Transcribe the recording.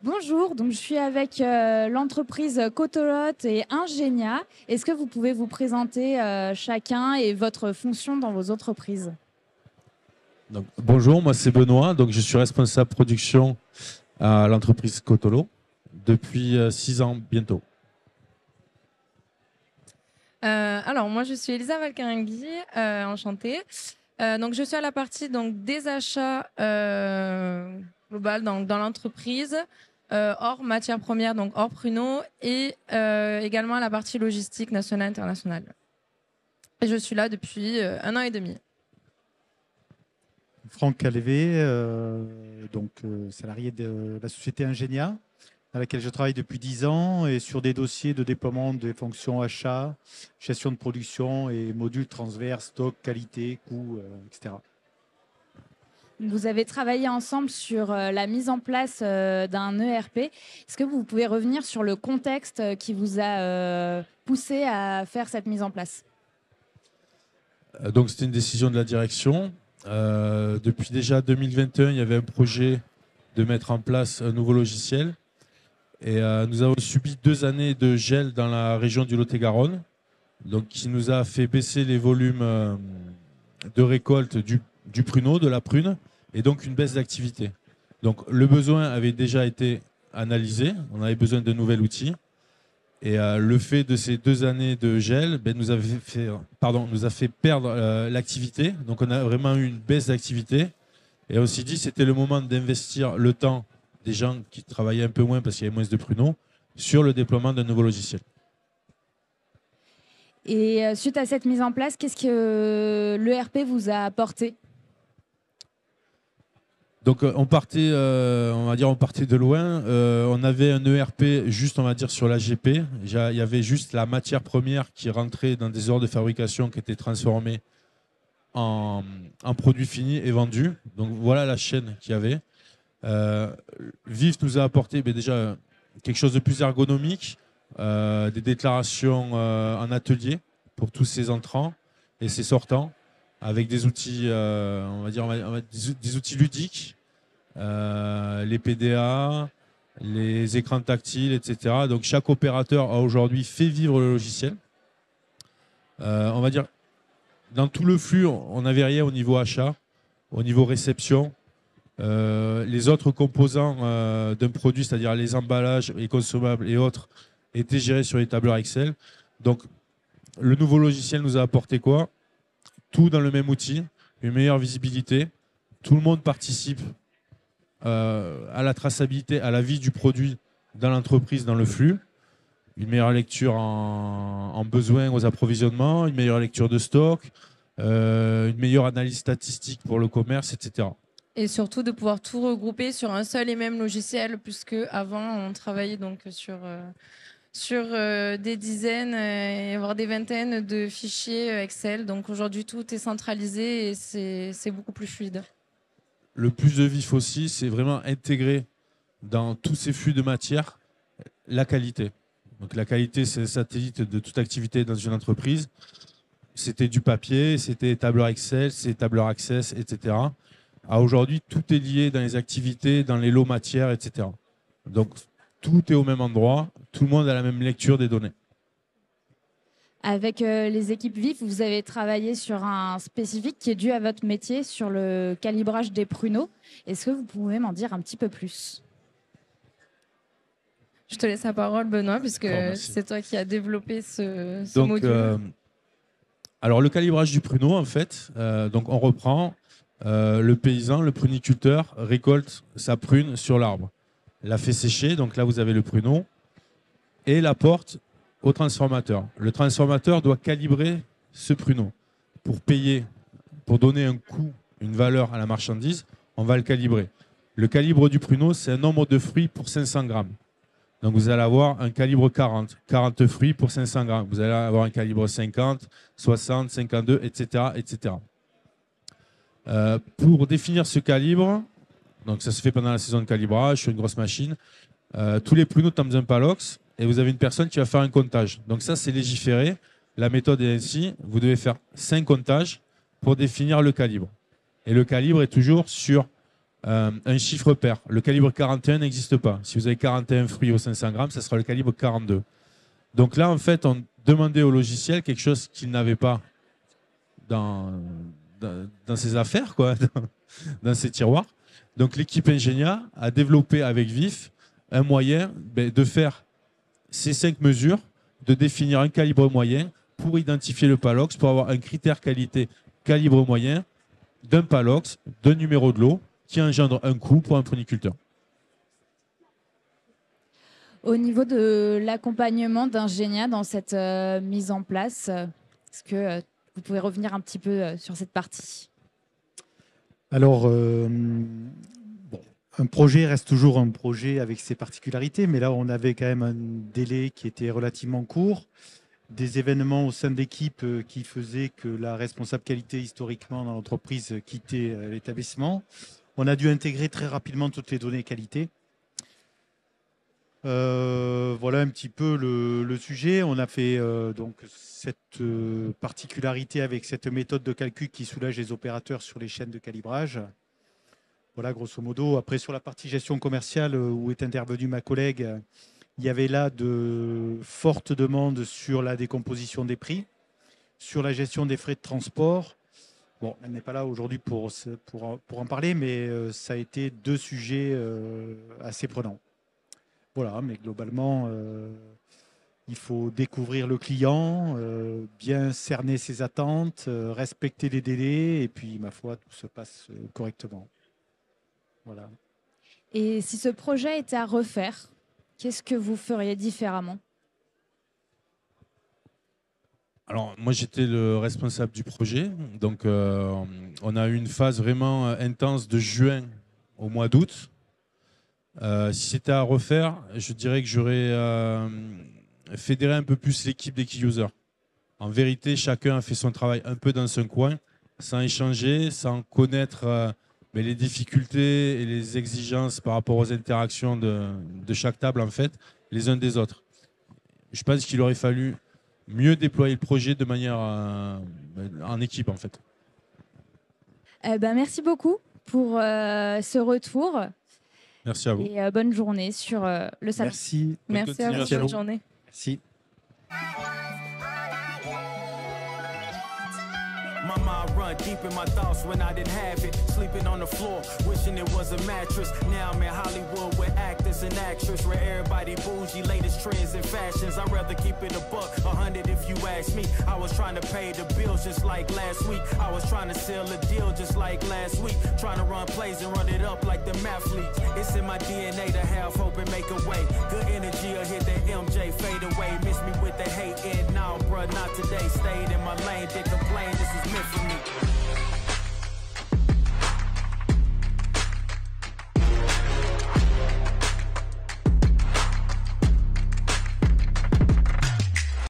Bonjour, donc je suis avec l'entreprise Cotolot et Ingenia. Est-ce que vous pouvez vous présenter chacun et votre fonction dans vos entreprises? Donc, bonjour, moi c'est Benoît, donc je suis responsable production à l'entreprise Cotolo depuis 6 ans bientôt. Alors, moi, je suis Elisa Valcaringui, enchantée. Donc, je suis à la partie donc, des achats global dans l'entreprise, hors matières premières, donc hors pruneaux, et également à la partie logistique nationale internationale. Et je suis là depuis 1 an et demi. Franck Calévé, salarié de la société Ingenia, dans laquelle je travaille depuis 10 ans et sur des dossiers de déploiement des fonctions achat, gestion de production et modules transverses, stock, qualité, coût, etc. Vous avez travaillé ensemble sur la mise en place d'un ERP. Est-ce que vous pouvez revenir sur le contexte qui vous a poussé à faire cette mise en place? Donc c'était une décision de la direction. Depuis déjà 2021, il y avait un projet de mettre en place un nouveau logiciel. Et nous avons subi 2 années de gel dans la région du Lot-et-Garonne, donc qui nous a fait baisser les volumes de récolte du pruneau, de la prune, et donc une baisse d'activité. Donc le besoin avait déjà été analysé, on avait besoin de nouveaux outils. Et le fait de ces 2 années de gel nous a fait perdre l'activité. Donc on a vraiment eu une baisse d'activité. Et on s'est dit que c'était le moment d'investir le temps des gens qui travaillaient un peu moins parce qu'il y avait moins de pruneaux sur le déploiement d'un nouveau logiciel. Et suite à cette mise en place, qu'est-ce que l'ERP vous a apporté? Donc on partait de loin. On avait un ERP juste, on va dire, sur la GP. Il y avait juste la matière première qui rentrait dans des ordres de fabrication qui étaient transformés en produits finis et vendus. Donc voilà la chaîne qu'il y avait. Vif nous a apporté déjà quelque chose de plus ergonomique, des déclarations en atelier pour tous ces entrants et ces sortants, avec des outils, des outils ludiques, les PDA, les écrans tactiles, etc. Donc chaque opérateur a aujourd'hui fait vivre le logiciel. On va dire, dans tout le flux, on n'avait rien au niveau achat, au niveau réception. Les autres composants d'un produit, c'est-à-dire les emballages, les consommables et autres, étaient gérés sur les tableurs Excel. Donc, le nouveau logiciel nous a apporté quoi? Tout dans le même outil, une meilleure visibilité. Tout le monde participe à la traçabilité, à la vie du produit dans l'entreprise, dans le flux. Une meilleure lecture en besoin aux approvisionnements, une meilleure lecture de stock, une meilleure analyse statistique pour le commerce, etc. Et surtout de pouvoir tout regrouper sur un seul et même logiciel, puisque avant on travaillait donc sur des dizaines voire des vingtaines de fichiers Excel. Donc aujourd'hui tout est centralisé et c'est beaucoup plus fluide. Le plus de vif aussi, c'est vraiment intégrer dans tous ces flux de matière la qualité. Donc la qualité, c'est le satellite de toute activité dans une entreprise. C'était du papier, c'était tableur Excel, c'est tableur Access, etc. Aujourd'hui, tout est lié dans les activités, dans les lots matières, etc. Donc, tout est au même endroit, tout le monde a la même lecture des données. Avec les équipes VIF, vous avez travaillé sur un spécifique qui est dû à votre métier, sur le calibrage des pruneaux. Est-ce que vous pouvez m'en dire un petit peu plus? Je te laisse la parole, Benoît, puisque c'est toi qui as développé ce module. Alors, le calibrage du pruneau, en fait, donc on reprend. Le paysan, le pruniculteur, récolte sa prune sur l'arbre, la fait sécher, donc là vous avez le pruneau, et l'apporte au transformateur. Le transformateur doit calibrer ce pruneau pour payer, pour donner un coût, une valeur à la marchandise, on va le calibrer. Le calibre du pruneau, c'est un nombre de fruits pour 500 grammes. Donc vous allez avoir un calibre 40 fruits pour 500 grammes. Vous allez avoir un calibre 50, 60, 52, etc., etc. Pour définir ce calibre, donc ça se fait pendant la saison de calibrage sur une grosse machine, tous les pruneaux tombent dans un palox et vous avez une personne qui va faire un comptage. Donc ça, c'est légiféré. La méthode est ainsi. Vous devez faire 5 comptages pour définir le calibre. Et le calibre est toujours sur un chiffre pair. Le calibre 41 n'existe pas. Si vous avez 41 fruits au 500 grammes, ça sera le calibre 42. Donc là, en fait, on demandait au logiciel quelque chose qu'il n'avait pas dans ses affaires, quoi, dans ses tiroirs. Donc l'équipe Ingenia a développé avec VIF un moyen de faire ces 5 mesures, de définir un calibre moyen pour identifier le palox, pour avoir un critère qualité calibre moyen d'un palox, d'un numéro de lot qui engendre un coût pour un pruniculteur. Au niveau de l'accompagnement d'Ingenia dans cette mise en place, est-ce que vous pouvez revenir un petit peu sur cette partie? Alors, un projet reste toujours un projet avec ses particularités, mais là, on avait quand même un délai qui était relativement court, des événements au sein de l'équipe qui faisaient que la responsable qualité historiquement dans l'entreprise quittait l'établissement. On a dû intégrer très rapidement toutes les données qualité. Voilà un petit peu le sujet. On a fait donc cette particularité avec cette méthode de calcul qui soulage les opérateurs sur les chaînes de calibrage. Voilà, grosso modo. Après, sur la partie gestion commerciale où est intervenue ma collègue, il y avait là de fortes demandes sur la décomposition des prix, sur la gestion des frais de transport. Bon, elle n'est pas là aujourd'hui pour en parler, mais ça a été 2 sujets assez prenants. Voilà, mais globalement, il faut découvrir le client, bien cerner ses attentes, respecter les délais, et puis, ma foi, tout se passe correctement. Voilà. Et si ce projet était à refaire, qu'est-ce que vous feriez différemment? Alors, moi, j'étais le responsable du projet. Donc, on a eu une phase vraiment intense de juin au mois d'août. Si c'était à refaire, je dirais que j'aurais fédéré un peu plus l'équipe des key users. En vérité, chacun a fait son travail un peu dans son coin, sans échanger, sans connaître mais les difficultés et les exigences par rapport aux interactions de chaque table, en fait, les uns des autres. Je pense qu'il aurait fallu mieux déployer le projet de manière en équipe, en fait. Merci beaucoup pour ce retour. Merci à vous. Et bonne journée sur le salon. Merci. Merci à vous, bonne journée. Merci. My mind run deep in my thoughts when I didn't have it. Sleeping on the floor, wishing it was a mattress. Now I'm in Hollywood with actors and actresses. Where everybody bougie, latest trends and fashions. I'd rather keep it a buck, 100 if you ask me. I was trying to pay the bills just like last week. I was trying to sell a deal just like last week. Trying to run plays and run it up like the mathletes. It's in my DNA to have hope and make a way. Good energy will hit that MJ fade away. Miss me with the hate and now, bruh, not today. Stayed in my lane, didn't complain, this is meant for me.